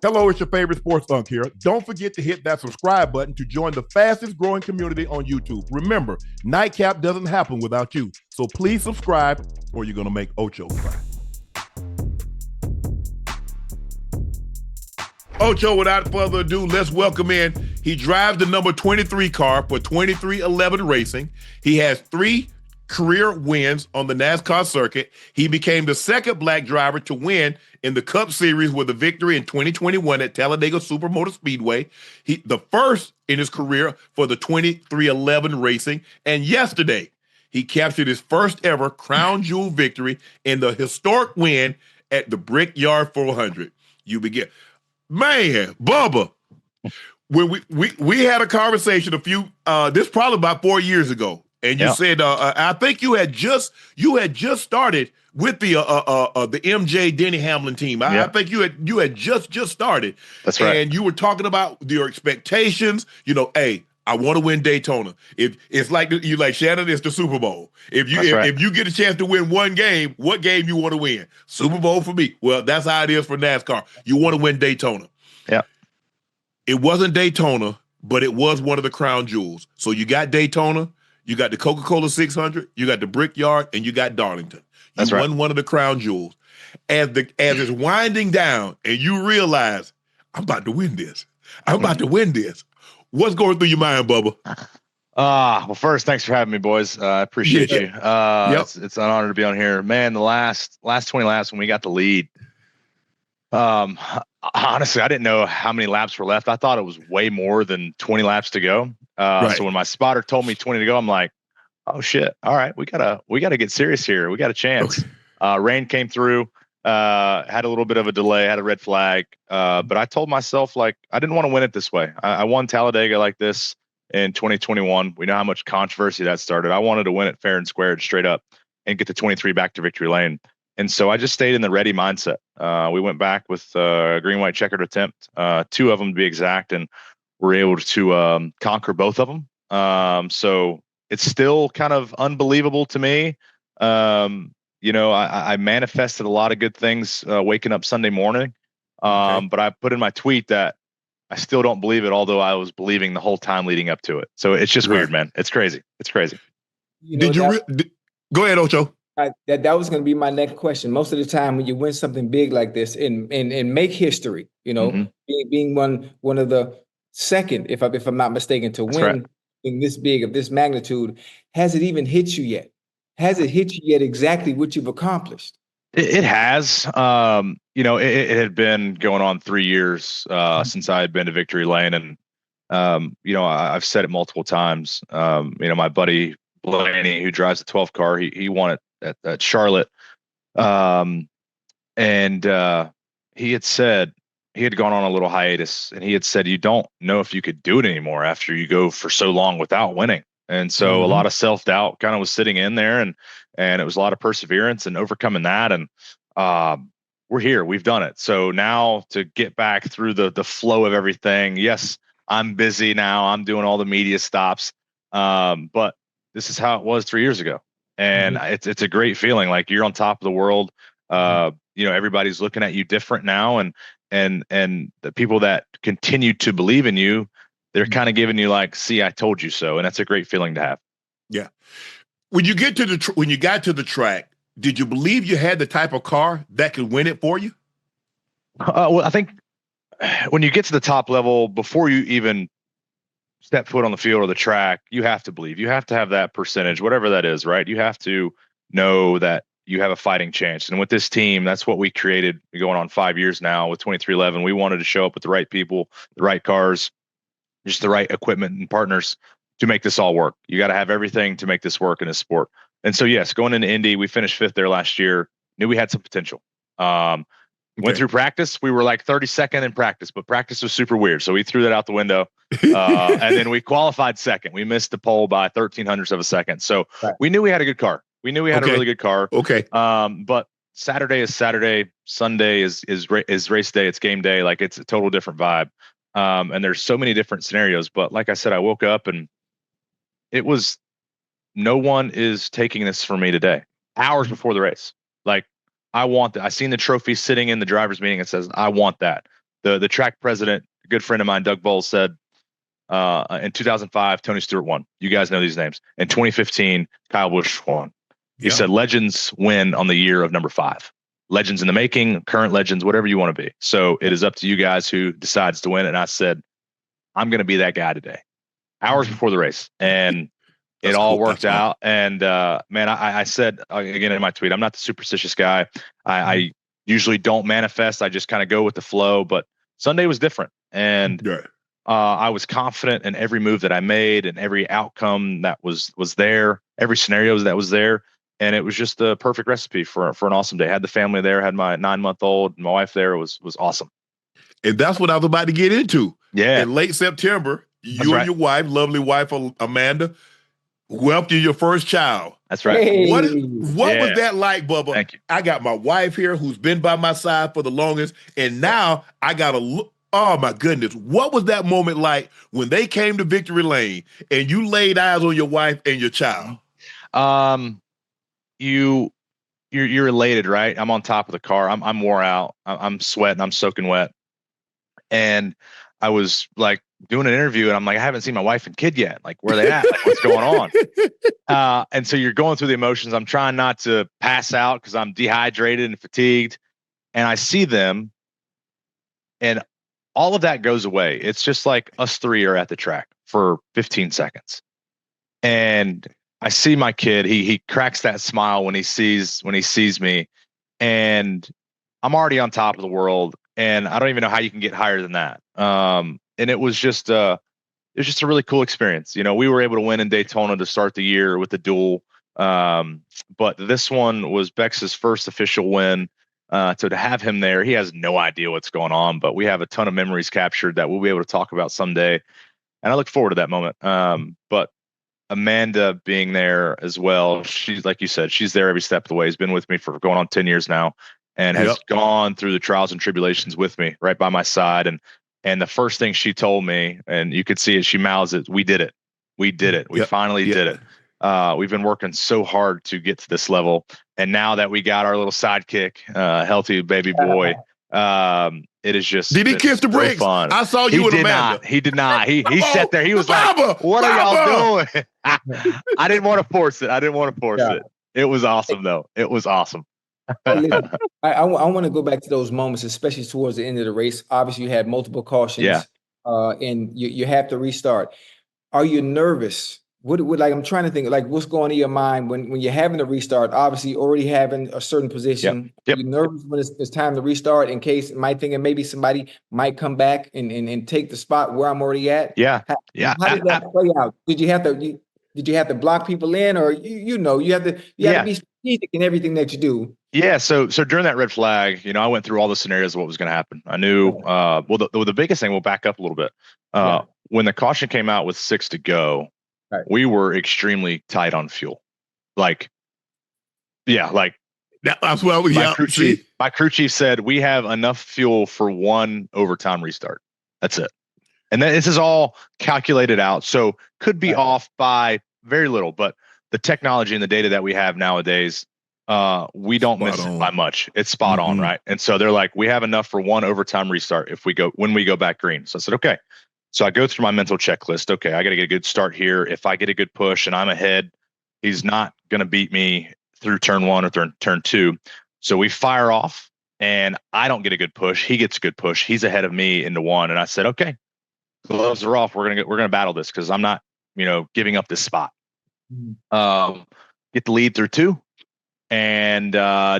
Hello, it's your favorite sports Unc here. Don't forget to hit that subscribe button to join the fastest growing community on YouTube. Remember, Nightcap doesn't happen without you. So please subscribe or you're going to make Ocho cry. Ocho, without further ado, let's welcome in. He drives the number 23 car for 2311 Racing. He has 3 career wins on the NASCAR circuit. He became the second black driver to win in the Cup Series with a victory in 2021 at Talladega Supermoto Speedway. The first in his career for the 2311 Racing. And yesterday, he captured his first ever crown jewel victory in the historic win at the Brickyard 400. You begin. Man, Bubba, when we had a conversation this probably about 4 years ago, and you said I think you had just started with the MJ Denny Hamlin team. I think you had just started. That's right. And you were talking about your expectations. Hey, I want to win Daytona. If it's like Shannon, it's the Super Bowl. If you get a chance to win one game, what game you want to win? Super Bowl for me. Well, that's how it is for NASCAR. You want to win Daytona. Yeah. It wasn't Daytona, but it was one of the crown jewels. So you got Daytona, you got the Coca-Cola 600, you got the Brickyard, and you got Darlington. That's right. Won one of the crown jewels. As it's winding down, and you realize, I'm about to win this. I'm about to win this. What's going through your mind, Bubba? Well, first, thanks for having me, boys. I appreciate you. It's an honor to be on here. Man, the last 20 laps when we got the lead, honestly, I didn't know how many laps were left. I thought it was way more than 20 laps to go. So when my spotter told me 20 to go, I'm like, oh shit. All right. We gotta get serious here. We got a chance. Okay. Rain came through, had a little bit of a delay, had a red flag. But I told myself, I didn't want to win it this way. I won Talladega like this in 2021. We know how much controversy that started. I wanted to win it fair and square, straight up, and get the 23 back to victory lane. And so I just stayed in the ready mindset. We went back with a green, white checkered attempt, 2 of them to be exact, and were able to conquer both of them. So it's still kind of unbelievable to me. I manifested a lot of good things waking up Sunday morning. But I put in my tweet that I still don't believe it, although I was believing the whole time leading up to it. So it's just weird, man. It's crazy. It's crazy. Go ahead, Ocho. That was going to be my next question. Most of the time when you win something big like this and make history, being one of the second, if I'm not mistaken, to win in this big of this magnitude, has it even hit you yet? Has it hit you yet exactly what you've accomplished? It has. It had been going on 3 years since I had been to victory lane, and I've said it multiple times. My buddy Blaney, who drives the 12 car, he won it at Charlotte, and he had said he had gone on a little hiatus, and he had said you don't know if you could do it anymore after you go for so long without winning. And so a lot of self-doubt kind of was sitting in there, and it was a lot of perseverance and overcoming that. And we're here, we've done it. So now to get back through the flow of everything. Yes, I'm busy now. I'm doing all the media stops. But this is how it was 3 years ago. And it's a great feeling. Like you're on top of the world. Everybody's looking at you different now. And the people that continue to believe in you, they're kind of giving you see, I told you so. And that's a great feeling to have. Yeah. When you got to the track, did you believe you had the type of car that could win it for you? Well, I think when you get to the top level, before you even step foot on the field or the track, you have to believe. You have to have that percentage, whatever that is, right? You have to know that you have a fighting chance. And with this team, that's what we created going on 5 years now with 2311. We wanted to show up with the right people, the right cars, just the right equipment and partners to make this all work. You got to have everything to make this work in a sport. And so, yes, going into Indy, we finished 5th there last year, knew we had some potential. Went through practice. We were 32nd in practice, but practice was super weird. So we threw that out the window. And then we qualified second. We missed the pole by 1300ths of a second. So we knew we had a good car. We knew we had a really good car. Okay. But Saturday is Saturday. Sunday is race day. It's game day. It's a total different vibe. And there's so many different scenarios. But like I said, I woke up and it was, no one is taking this from me today. Hours before the race. I want that. I seen the trophy sitting in the driver's meeting. It says, I want that. The track president, a good friend of mine, Doug Bowles, said in 2005, Tony Stewart won. You guys know these names. In 2015, Kyle Busch won. He said legends win on the year of number 5. Legends in the making, current legends, whatever you want to be. So it is up to you guys who decides to win. And I said, I'm going to be that guy today, hours before the race. And it all worked out. And man, I said again in my tweet, I'm not the superstitious guy. I usually don't manifest. I just kind of go with the flow. But Sunday was different. And I was confident in every move that I made and every outcome that was there, every scenario that was there. And it was just the perfect recipe for an awesome day. Had the family there, had my 9-month-old, my wife there. It was awesome. And that's what I was about to get into. Yeah. In late September, you and your wife, lovely wife Amanda, welcomed your first child. That's right. Hey. What was that like, Bubba? Thank you. I got my wife here who's been by my side for the longest, and now I got a look. Oh my goodness. What was that moment like when they came to Victory Lane and you laid eyes on your wife and your child? You're elated, right? I'm on top of the car. I'm wore out. I'm sweating. I'm soaking wet. And I was like doing an interview and I'm like, I haven't seen my wife and kid yet. Like, where are they at? Like, what's going on? And so you're going through the emotions. I'm trying not to pass out because I'm dehydrated and fatigued. And I see them and all of that goes away. It's just like us three are at the track for 15 seconds. And I see my kid. He cracks that smile when he sees me, and I'm already on top of the world. And I don't even know how you can get higher than that. And it was just a really cool experience. You know, we were able to win in Daytona to start the year with the duel. But this one was Bex's first official win. So to have him there, he has no idea what's going on, but we have a ton of memories captured that we'll be able to talk about someday. And I look forward to that moment. But Amanda being there as well, she's, like you said, she's there every step of the way. Has been with me for going on 10 years now and has gone through the trials and tribulations with me right by my side. And the first thing she told me, and you could see it, she mouths it, we did it. We did it. We finally did it. We've been working so hard to get to this level. And now that we got our little sidekick, healthy baby boy, it is just. Did he kiss the bricks? Fun. I saw you with Amanda. He did not. He sat there. He was like, "What are y'all doing?" I didn't want to force it. It. It was awesome, though. It was awesome. I want to go back to those moments, especially towards the end of the race. Obviously, you had multiple cautions, and you have to restart. Are you nervous? What like I'm trying to think, like what's going in your mind when you're having to restart? Obviously, already having a certain position. Are you nervous when it's time to restart in case thinking maybe somebody might come back and take the spot where I'm already at? Yeah. How did that play out? Did you have to block people in, or you have to be strategic in everything that you do? Yeah. So during that red flag, I went through all the scenarios of what was going to happen. I knew. The biggest thing. We'll back up a little bit. When the caution came out with 6 to go. Right. We were extremely tight on fuel. My crew chief said we have enough fuel for 1 overtime restart. That's it. And then this is all calculated out. So could be off by very little, but the technology and the data that we have nowadays, we don't miss it by much. It's spot on, right? And so they're like, we have enough for 1 overtime restart when we go back green. So I said, okay. So I go through my mental checklist. Okay, I got to get a good start here. If I get a good push and I'm ahead, he's not going to beat me through turn 1 or turn 2. So we fire off and I don't get a good push. He gets a good push. He's ahead of me into 1. And I said, okay, gloves are off. We're going to battle this because I'm not, giving up this spot. Get the lead through 2 and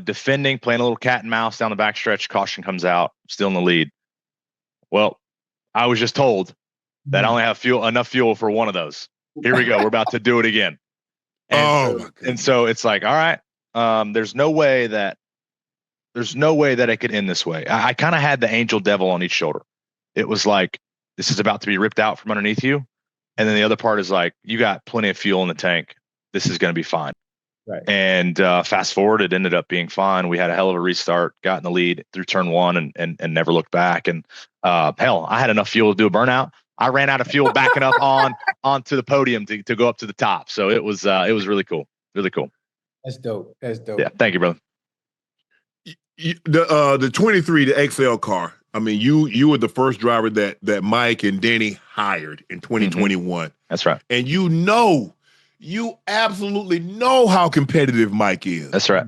defending, playing a little cat and mouse down the backstretch. Caution comes out, still in the lead. Well, I was just told that I only have enough fuel for 1 of those. Here we go. We're about to do it again. And so it's like, all right, there's no way that it could end this way. I kind of had the angel devil on each shoulder. It was like, this is about to be ripped out from underneath you. And then the other part is like, you got plenty of fuel in the tank. This is going to be fine. Right. And fast forward, it ended up being fine. We had a hell of a restart, got in the lead through turn 1 and never looked back. And hell, I had enough fuel to do a burnout. I ran out of fuel backing up onto the podium to go up to the top. So it was really cool. Really cool. That's dope. Yeah. Thank you, brother. The 23, the XL car. I mean, you were the first driver that Mike and Denny hired in 2021. That's right. And you absolutely know how competitive Mike is. That's right.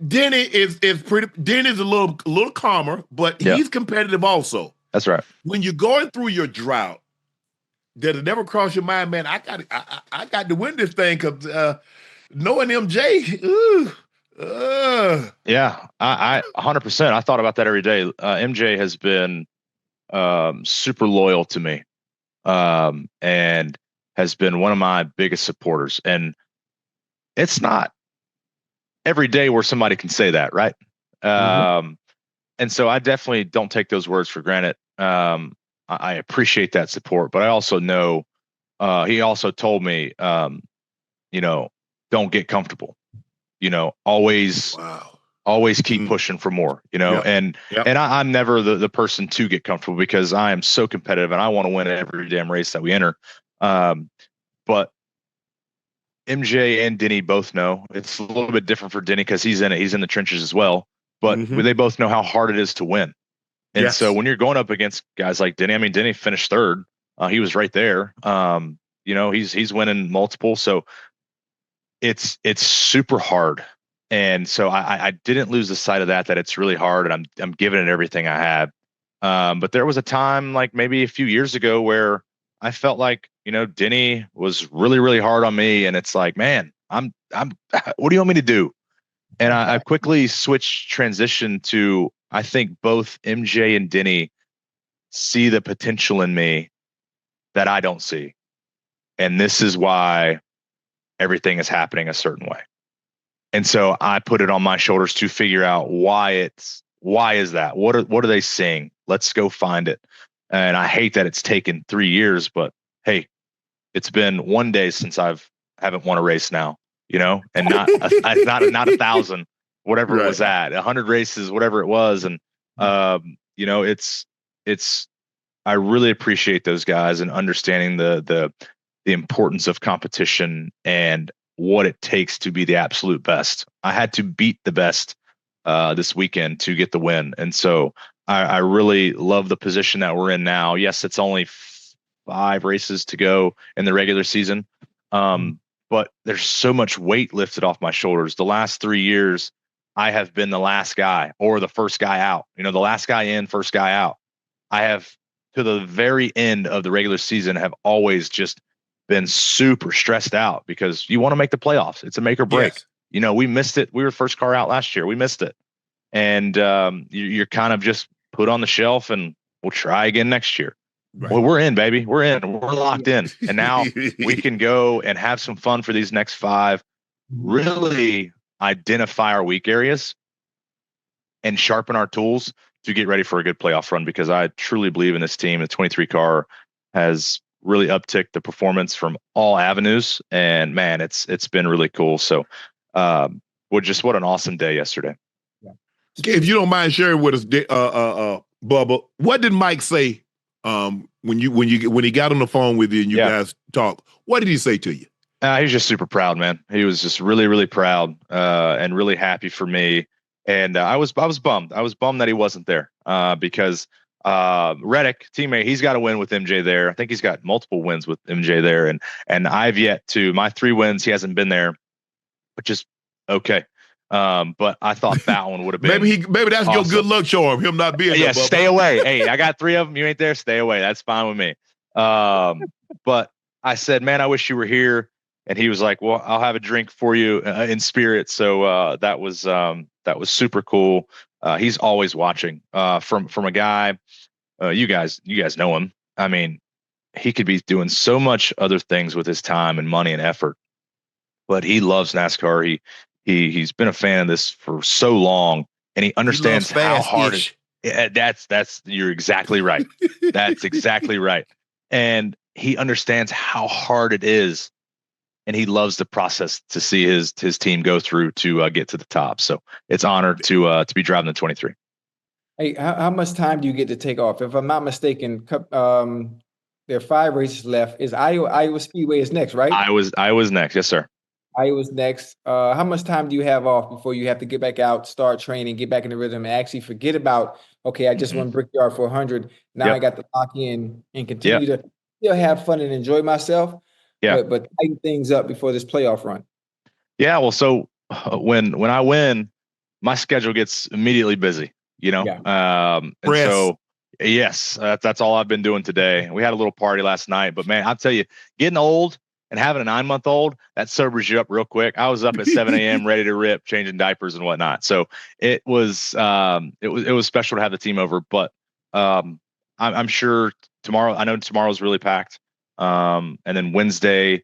Denny is pretty. Denny's a little calmer, but he's competitive also. That's right. When you're going through your drought, does it never cross your mind, man? I got to win this thing because knowing MJ. Yeah, I 100%. I thought about that every day. MJ has been super loyal to me, and has been one of my biggest supporters. And it's not every day where somebody can say that, right? And so I definitely don't take those words for granted. I appreciate that support, but I also know he also told me, don't get comfortable. Always keep pushing for more, and I'm never the person to get comfortable because I am so competitive and I want to win every damn race that we enter. But MJ and Denny both know it's a little bit different for Denny because he's in it. He's in the trenches as well, but they both know how hard it is to win. And so when you're going up against guys like Denny, I mean, Denny finished third. He was right there. He's winning multiple. So it's super hard. And so I didn't lose the sight of that it's really hard and I'm giving it everything I have. But there was a time like maybe a few years ago where I felt like, Denny was really, really hard on me. And it's like, man, I'm what do you want me to do? And I quickly transition to, I think both MJ and Denny see the potential in me that I don't see. And this is why everything is happening a certain way. And so I put it on my shoulders to figure out why is that? What are they seeing? Let's go find it. And I hate that it's taken 3 years, but hey, it's been 1 day since haven't won a race now, and not 1,000, whatever it was at 100 races, whatever it was. And, it's, I really appreciate those guys and understanding the importance of competition and what it takes to be the absolute best. I had to beat the best this weekend to get the win. And so I really love the position that we're in now. Yes, it's only 5 races to go in the regular season. But there's so much weight lifted off my shoulders. The last 3 years, I have been the last guy or the first guy out, the last guy in, first guy out. I have to the very end of the regular season have always just been super stressed out because you want to make the playoffs. It's a make or break. Yes. We missed it. We were first car out last year. We missed it. And you're kind of just put on the shelf and we'll try again next year. Right. Well, we're in, baby. We're in. We're locked in. And now we can go and have some fun for these next 5, really identify our weak areas and sharpen our tools to get ready for a good playoff run, because I truly believe in this team. The 23 car has really upticked the performance from all avenues, and man, it's been really cool. So, what an awesome day yesterday. Yeah. If you don't mind sharing with us, Bubba, what did Mike say when he got on the phone with you and you guys talked? What did he say to you? He was just super proud, man. He was just really, really proud and really happy for me. And I was bummed. I was bummed that he wasn't there because Reddick, teammate, he's got a win with MJ there. I think he's got multiple wins with MJ there. And I've yet to, my 3 wins, he hasn't been there, which is okay. But I thought that one would have been maybe that's awesome. Your good luck show him not being there. Yeah, stay away. Hey, I got 3 of them. You ain't there, stay away. That's fine with me. But I said, man, I wish you were here. And he was like, well, I'll have a drink for you in spirit. So that was super cool. He's always watching from a guy. You guys know him. I mean, he could be doing so much other things with his time and money and effort, but he loves NASCAR. He's been a fan of this for so long, and he understands how hard it. Yeah, that's you're exactly right. That's exactly right. And he understands how hard it is. And he loves the process to see his team go through to get to the top. So it's honored to be driving the 23. Hey, how much time do you get to take off? If I'm not mistaken, there are 5 races left. Is Iowa Speedway is next, right? Iowa's next, yes, sir. Iowa's next. How much time do you have off before you have to get back out, start training, get back in the rhythm, and actually forget about okay, I just won Brickyard for 100. Now I got to lock in and continue to still have fun and enjoy myself. Yeah. But tighten things up before this playoff run. Yeah. Well, so when I win, my schedule gets immediately busy, and so yes, that's all I've been doing today. We had a little party last night, but man, I'll tell you, getting old and having a 9-month-old, that sobers you up real quick. I was up at 7 a.m. ready to rip, changing diapers and whatnot. So it was special to have the team over, but I'm sure tomorrow, I know tomorrow's really packed. And then Wednesday,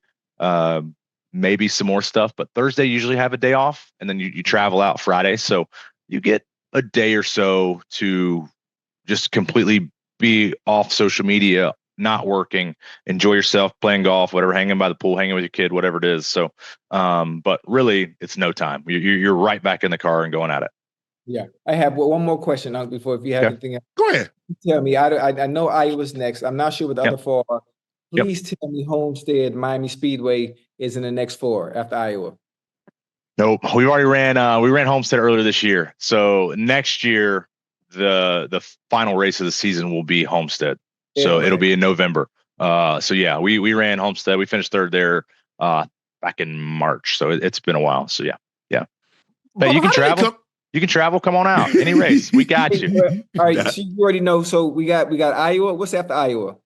maybe some more stuff, but Thursday usually have a day off, and then you travel out Friday. So you get a day or so to just completely be off social media, not working, enjoy yourself, playing golf, whatever, hanging by the pool, hanging with your kid, whatever it is. So, but really it's no time. You're right back in the car and going at it. Yeah. I have one more question before, if you have anything else. Go ahead. Tell me, I know Iowa's next. I'm not sure what the other four are. Please tell me Homestead, Miami Speedway is in the next four after Iowa. Nope. We already ran Homestead earlier this year. So next year, the final race of the season will be Homestead. So it'll be in November. So yeah, we ran Homestead. We finished third there back in March. So it's been a while. So yeah. Hey, you can travel. You can travel. Come on out. Any race, we got you. All right. So you already know. So we got Iowa. What's after Iowa?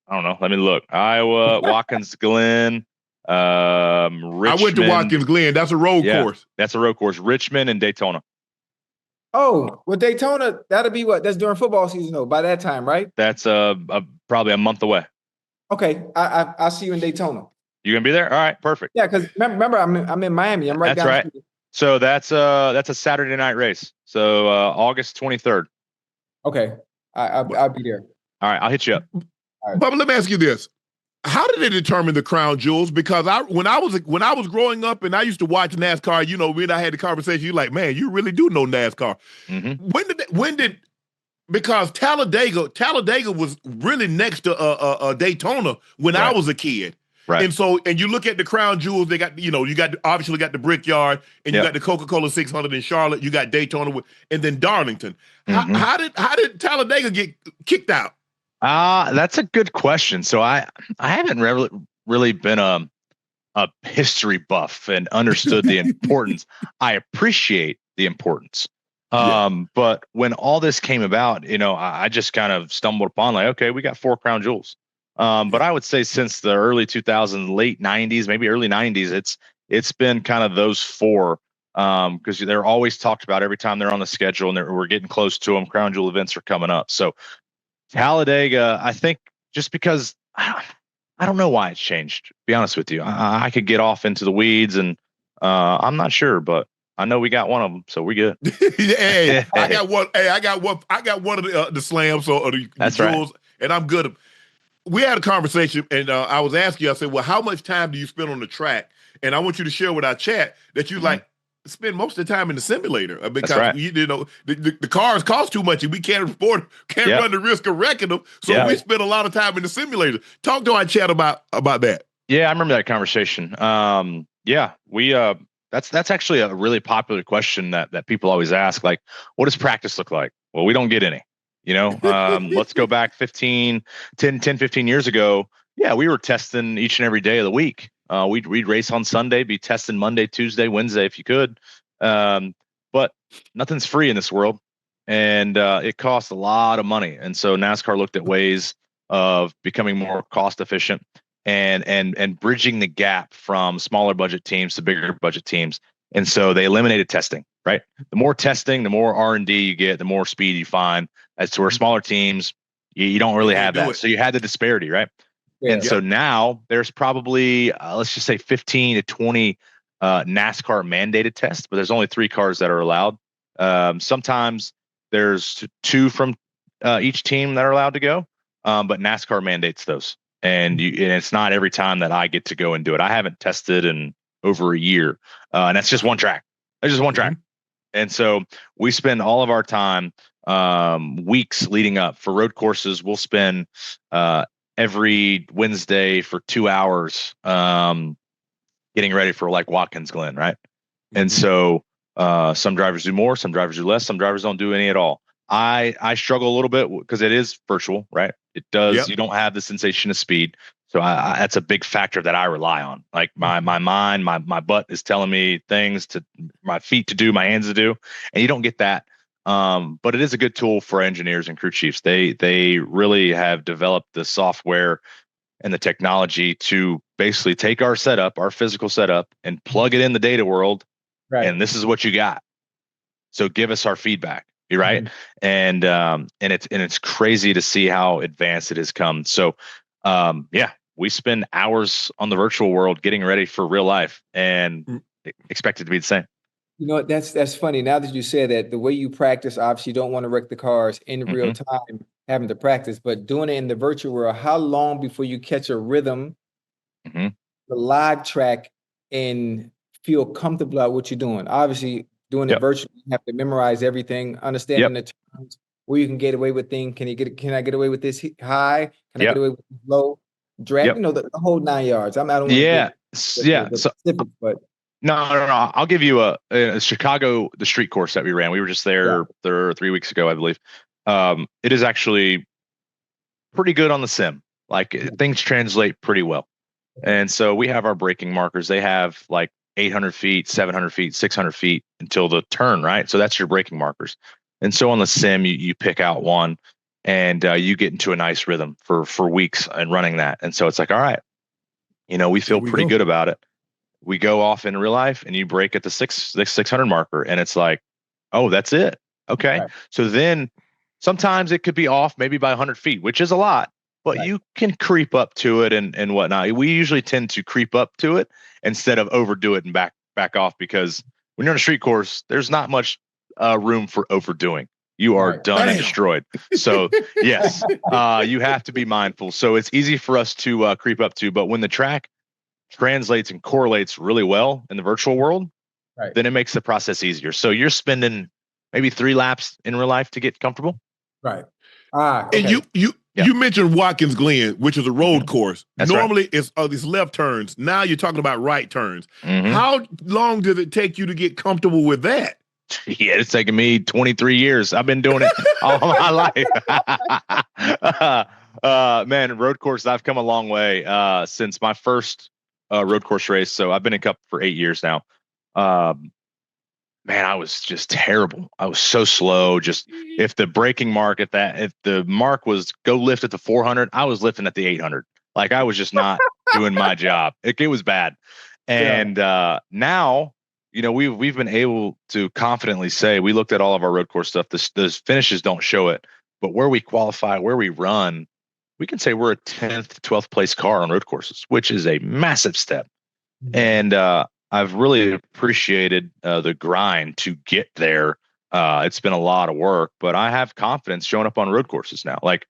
I don't know. Let me look. Iowa, Watkins Glen, Richmond. I went to Watkins Glen. That's a road course. That's a road course. Richmond and Daytona. Oh, well, Daytona, that'll be what? That's during football season, though, by that time, right? That's probably a month away. Okay. I'll see you in Daytona. You gonna be there? All right, perfect. Yeah, because remember, I'm in Miami. I'm right down the street. So that's a Saturday night race. So August 23rd. Okay. I'll be there. All right, I'll hit you up. Right. Bubba, let me ask you this. How did they determine the crown jewels? Because when I was growing up and I used to watch NASCAR, when I had the conversation, you're like, man, you really do know NASCAR. Mm-hmm. Because Talladega was really next to Daytona when I was a kid. Right. And you look at the crown jewels, they got, obviously got the Brickyard, and you got the Coca-Cola 600 in Charlotte, you got Daytona and then Darlington. Mm-hmm. How did Talladega get kicked out? That's a good question. So I haven't really been a history buff and understood the importance. I appreciate the importance. But when all this came about, I just kind of stumbled upon okay, we got 4 crown jewels. But I would say since the early 2000s, late 90s, maybe early 90s, it's been kind of those 4 because they're always talked about every time they're on the schedule, and we're getting close to them. Crown jewel events are coming up. So Talladega, I think just because I don't know why it's changed, to be honest with you. I could get off into the weeds, and I'm not sure, but I know we got one of them, so we good. Hey, I got one. Hey, I got one of the slams or the jewels, right. And I'm good. We had a conversation, and I was asking you, I said, well, how much time do you spend on the track? And I want you to share with our chat that you spend most of the time in the simulator because the cars cost too much and we can't run the risk of wrecking them. So we spend a lot of time in the simulator. Talk to our chat about that. Yeah, I remember that conversation. We that's actually a really popular question that people always ask. Like, what does practice look like? Well, we don't get any. Let's go back 10, 15 years ago. Yeah, we were testing each and every day of the week. We'd race on Sunday, be testing Monday, Tuesday, Wednesday if you could. But nothing's free in this world, and it costs a lot of money. And so NASCAR looked at ways of becoming more cost efficient and bridging the gap from smaller budget teams to bigger budget teams. And so they eliminated testing. Right, the more testing, the more R&D you get, the more speed you find. As to where smaller teams, you don't really have that. So you had the disparity, right? Yeah. And so now there's probably let's just say 15 to 20 NASCAR mandated tests, but there's only 3 cars that are allowed. Sometimes there's 2 from each team that are allowed to go, but NASCAR mandates those, and it's not every time that I get to go and do it. I haven't tested in over a year, and that's just one track. There's just one track. And so we spend all of our time weeks leading up. For road courses, we'll spend every Wednesday for 2 hours getting ready for Watkins Glen, right? And so some drivers do more, some drivers do less, some drivers don't do any at all. I struggle a little bit because it is virtual, right? It does. Yep. You don't have the sensation of speed. So that's a big factor that I rely on. Like my mind, my butt is telling me things to my feet to do, my hands to do, and you don't get that. But it is a good tool for engineers and crew chiefs. They really have developed the software and the technology to basically take our setup, our physical setup, and plug it in the data world. Right. And this is what you got. So give us our feedback. Right. And it's crazy to see how advanced it has come. So we spend hours on the virtual world getting ready for real life and expect it to be the same. You know what? That's funny. Now that you said that, the way you practice, obviously you don't want to wreck the cars in real time, having to practice, but doing it in the virtual world, how long before you catch a rhythm, the live track, and feel comfortable at what you're doing? Obviously, doing it virtually, you have to memorize everything, understanding the terms, where you can get away with things. Can I get away with this high? Can I get away with this low? Drag, the whole 9 yards. I don't want to get the specifics, but no. I'll give you a Chicago, the street course that we ran. We were just there 3 weeks ago, I believe. It is actually pretty good on the sim. Like things translate pretty well. And so we have our braking markers. They have like 800 feet, 700 feet, 600 feet until the turn, right? So that's your braking markers. And so on the sim, you pick out one and you get into a nice rhythm for weeks and running that. And so it's like, all right, we feel pretty good about it. We go off in real life and you break at the 600 marker and it's like, oh, that's it. Okay. Right. So then sometimes it could be off maybe by 100 feet, which is a lot, but you can creep up to it and whatnot. We usually tend to creep up to it instead of overdo it and back off, because when you're on a street course, there's not much room for overdoing. You are done and destroyed. So yes, you have to be mindful. So it's easy for us to creep up to, but when the track translates and correlates really well in the virtual world, then it makes the process easier. So you're spending maybe 3 laps in real life to get comfortable. Right. And you mentioned Watkins Glen, which is a road course. That's Normally it's these left turns. Now you're talking about right turns. How long does it take you to get comfortable with that? Yeah, it's taken me 23 years. I've been doing it all my life. Man, road course, I've come a long way since my first road course race. So I've been in Cup for 8 years now. Man, I was just terrible. I was so slow. Just if the braking mark if the mark was go lift at the 400, I was lifting at the 800. Like I was just not doing my job. It was bad. And now, we've been able to confidently say, we looked at all of our road course stuff. The finishes don't show it, but where we qualify, where we run, we can say we're a 10th, 12th place car on road courses, which is a massive step. And I've really appreciated the grind to get there. It's been a lot of work, but I have confidence showing up on road courses now. Like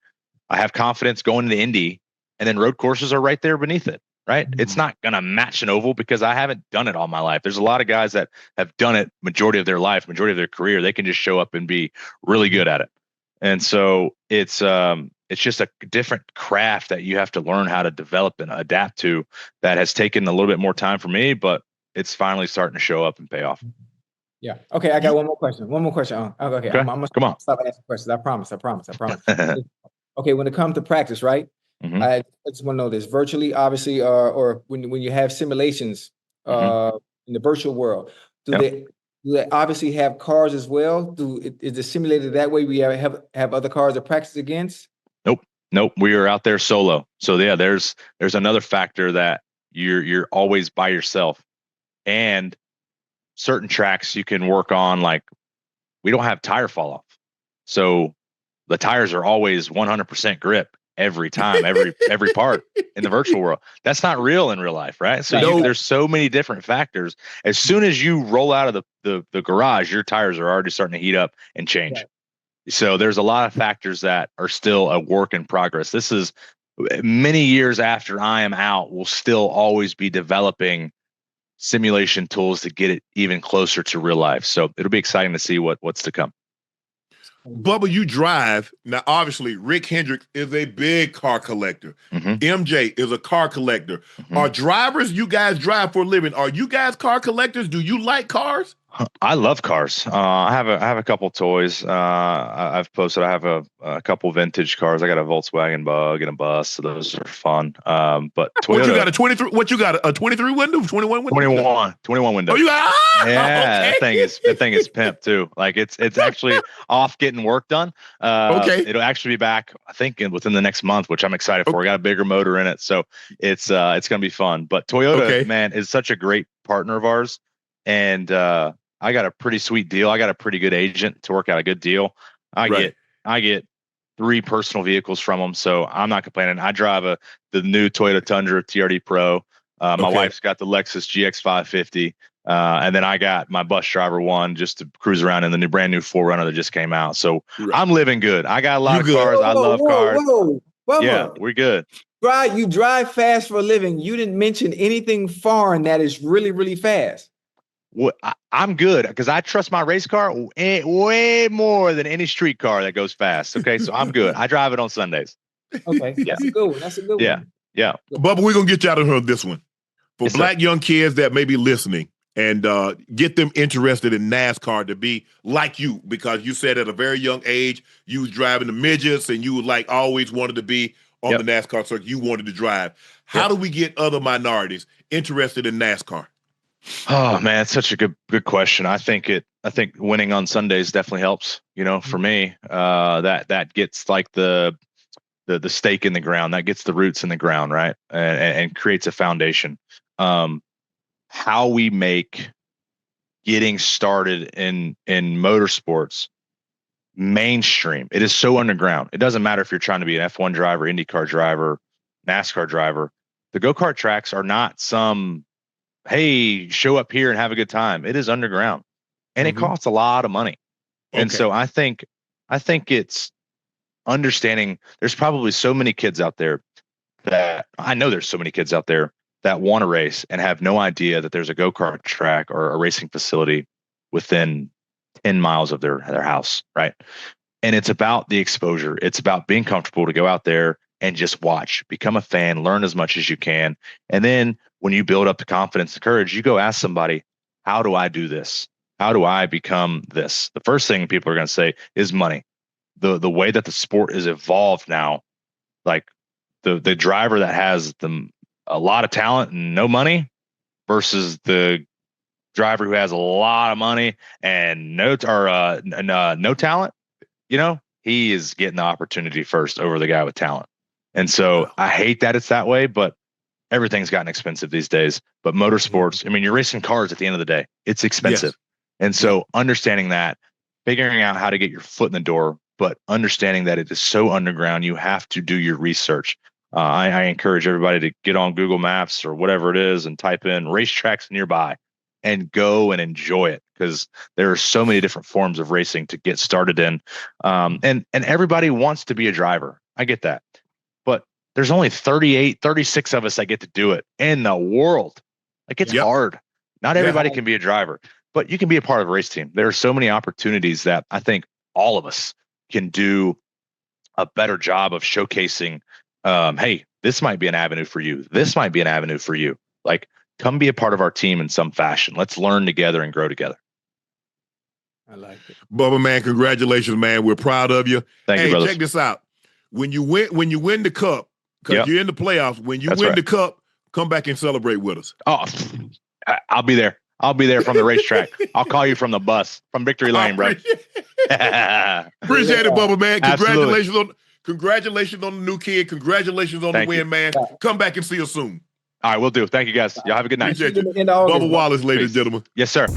I have confidence going to the Indy, and then road courses are right there beneath it. Right. It's not going to match an oval because I haven't done it all my life. There's a lot of guys that have done it majority of their life, majority of their career. They can just show up and be really good at it. And so it's just a different craft that you have to learn how to develop and adapt to, that has taken a little bit more time for me, but it's finally starting to show up and pay off. Yeah. Okay. I got one more question. Okay. I'm gonna Come on. Stop asking questions. I promise. Okay. When it comes to practice, right? I just want to know this virtually, obviously, or when you have simulations in the virtual world, do they obviously have cars as well? Is it simulated that way? We have other cars to practice against? Nope. We are out there solo. So yeah, there's another factor that you're always by yourself, and certain tracks you can work on. Like we don't have tire fall off, so the tires are always 100% grip. Every time, every part in the virtual world. That's not real in real life, right? So there's so many different factors. As soon as you roll out of the garage, your tires are already starting to heat up and change. Right. So there's a lot of factors that are still a work in progress. This is many years after I am out, we'll still always be developing simulation tools to get it even closer to real life. So it'll be exciting to see what's to come. Bubba, you drive. Now, obviously, Rick Hendricks is a big car collector. MJ is a car collector. Are drivers you guys drive for a living? Are you guys car collectors? Do you like cars? I love cars. I have a couple toys. I've posted. I have a couple vintage cars. I got a Volkswagen Bug and a bus. So those are fun. But Toyota. What you got, a 23? What you got, a 23 window, 21 window? 21 window. Oh, you got? Yeah, okay. that thing is pimp too. Like it's actually off getting work done. Okay. It'll actually be back, I think, within the next month, which I'm excited for. We got a bigger motor in it, so it's gonna be fun. But Toyota, man, is such a great partner of ours, and I got a pretty sweet deal. I got a pretty good agent to work out a good deal. I get 3 personal vehicles from them, so I'm not complaining. I drive the new Toyota Tundra TRD Pro. My wife's got the Lexus GX 550. And then I got my bus driver one just to cruise around in the brand new 4Runner that just came out. So I'm living good. I got a lot of cars. I love cars. Yeah, we're good. You drive fast for a living. You didn't mention anything foreign that is really, really fast. Well, I'm good because I trust my race car way more than any street car that goes fast. Okay, so I'm good. I drive it on Sundays. Okay, that's a good one. That's a good one. Yeah. Bubba, we're gonna get you out of here on this one. For black young kids that may be listening, and get them interested in NASCAR to be like you, because you said at a very young age you was driving the midgets and you always wanted to be on the NASCAR circuit. You wanted to drive. How do we get other minorities interested in NASCAR? Oh man, it's such a good question. I think winning on Sundays definitely helps. For me, that gets like the stake in the ground, that gets the roots in the ground, right, and creates a foundation. How we make getting started in motorsports mainstream. It is so underground. It doesn't matter if you're trying to be an F1 driver, IndyCar driver, NASCAR driver. The go-kart tracks are not some, hey, show up here and have a good time. It is underground, and it costs a lot of money. And so I think it's understanding there's probably so many kids out there that want to race and have no idea that there's a go-kart track or a racing facility within 10 miles of their house, right? And it's about the exposure. It's about being comfortable to go out there and just watch, become a fan, learn as much as you can. And then when you build up the confidence and courage, you go ask somebody, how do I do this? How do I become this? The first thing people are going to say is money. The way that the sport is evolved now, like the driver that has a lot of talent and no money versus the driver who has a lot of money and no talent, he is getting the opportunity first over the guy with talent. And so I hate that it's that way, but everything's gotten expensive these days. But motorsports, I mean, you're racing cars at the end of the day. It's expensive. Yes. And so understanding that, figuring out how to get your foot in the door, but understanding that it is so underground, you have to do your research. I encourage everybody to get on Google Maps or whatever it is and type in racetracks nearby and go and enjoy it, because there are so many different forms of racing to get started in. And everybody wants to be a driver. I get that. But there's only 36 of us that get to do it in the world. Like, it's hard. Not everybody can be a driver, but you can be a part of a race team. There are so many opportunities that I think all of us can do a better job of showcasing. Hey, this might be an avenue for you. This might be an avenue for you. Like, come be a part of our team in some fashion. Let's learn together and grow together. I like it. Bubba, man, congratulations, man. We're proud of you. Thank you, brothers. Check this out. When you win the cup, because you're in the playoffs, when you win the cup, come back and celebrate with us. Oh, I'll be there. I'll be there from the racetrack. I'll call you from the bus, from Victory Lane, bro. Appreciate it, Bubba, man. Congratulations on the new kid. Congratulations on the win, man. Come back and see us soon. All right, we'll do. Thank you, guys. Y'all have a good night. Appreciate you. Bubba Wallace, ladies and gentlemen. Yes, sir.